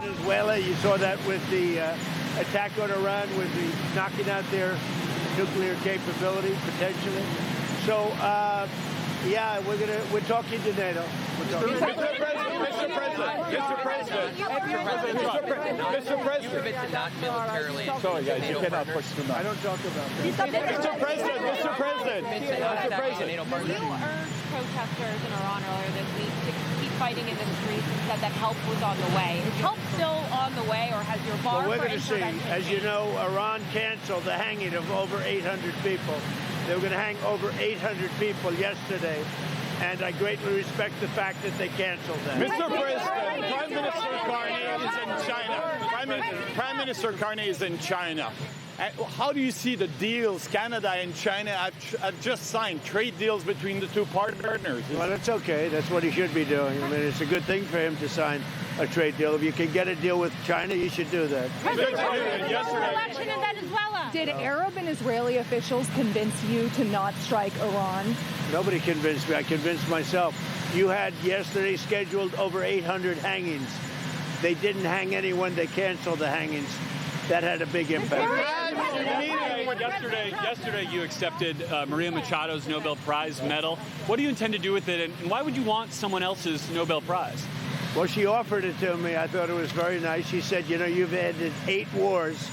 Venezuela, you saw that with the attack on Iran, with the knocking out their nuclear capability potentially. So, yeah, we're talking to NATO. Mr. President. Not militarily. Sorry, guys, you cannot push too much. I don't talk about that. Mr. President. You urged protesters in Iran earlier this week to keep fighting in the streets and said that help was on the way. Is help still on the way, or has your bar Well, we're for going to see. intervention As you know, Iran canceled the hanging of over 800 people. They were going to hang over 800 people yesterday. And I greatly respect the fact that they canceled that. Mr. President, Prime Minister Carney is in China. Prime Minister Carney is in China. How do you see the deals Canada and China have just signed, trade deals between the two partners? Well, that's okay. That's what he should be doing. I mean, it's a good thing for him to sign a trade deal. If you can get a deal with China, you should do that. election in Venezuela. Did Arab and Israeli officials convince you to not strike Iran? Nobody convinced me. I convinced myself. You had yesterday scheduled over 800 hangings. They didn't hang anyone. They canceled the hangings. That had a big impact. Yesterday you accepted Maria Machado's Nobel Prize medal. What do you intend to do with it, and why would you want someone else's Nobel Prize? Well, she offered it to me. I thought it was very nice. She said, you know, you've ended 8 wars,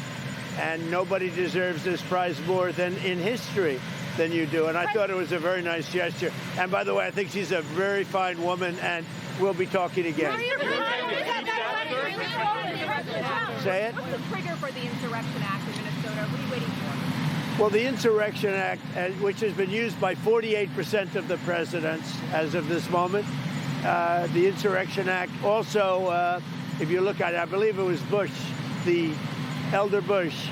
and nobody deserves this prize more than in history than you do. And I thought it was a very nice gesture. And by the way, I think she's a very fine woman, and we'll be talking again. Say it? What's the trigger for the Insurrection Act in Minnesota? What are you waiting for? Well, the Insurrection Act, which has been used by 48% of the presidents as of this moment, the Insurrection Act also, if you look at it, I believe it was Bush, the elder Bush,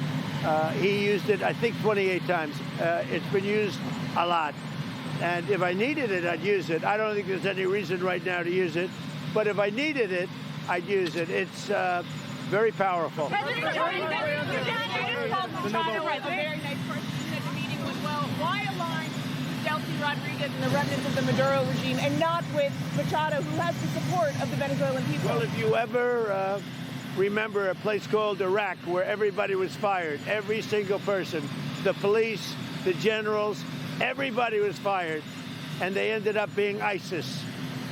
he used it, I think, 28 times. It's been used a lot. And if I needed it, I'd use it. I don't think there's any reason right now to use it. But if I needed it, I'd use it. It's very powerful. President Machado has a very nice person at the meeting as well. Why align with Delcy Rodriguez and the remnants of the Maduro regime and not with Machado, who has the support of the Venezuelan people? Well, if you ever remember a place called Iraq where everybody was fired, every single person, the police, the generals, everybody was fired, and they ended up being ISIS.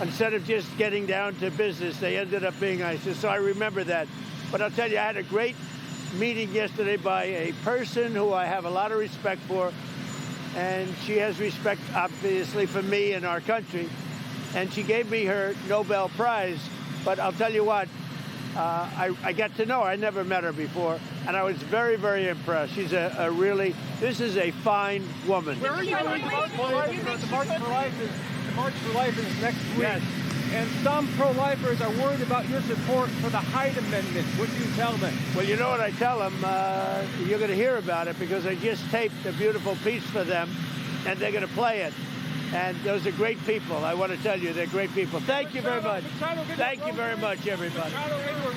Instead of just getting down to business, they ended up being ISIS. So I remember that. But I'll tell you, I had a great meeting yesterday by a person who I have a lot of respect for, and she has respect, obviously, for me and our country. And she gave me her Nobel Prize. But I'll tell you what, I got to know her. I never met her before, and I was very, very impressed. She's a really, this is a fine woman. Where are you going to vote for? The March for Life is next week. Yes. And some pro-lifers are worried about your support for the Hyde Amendment. What do you tell them? Well, you know what I tell them? You're going to hear about it because I just taped a beautiful piece for them, and they're going to play it. And those are great people. I want to tell you, they're great people. Thank you very much. Thank you very much, everybody. Machado, maybe we're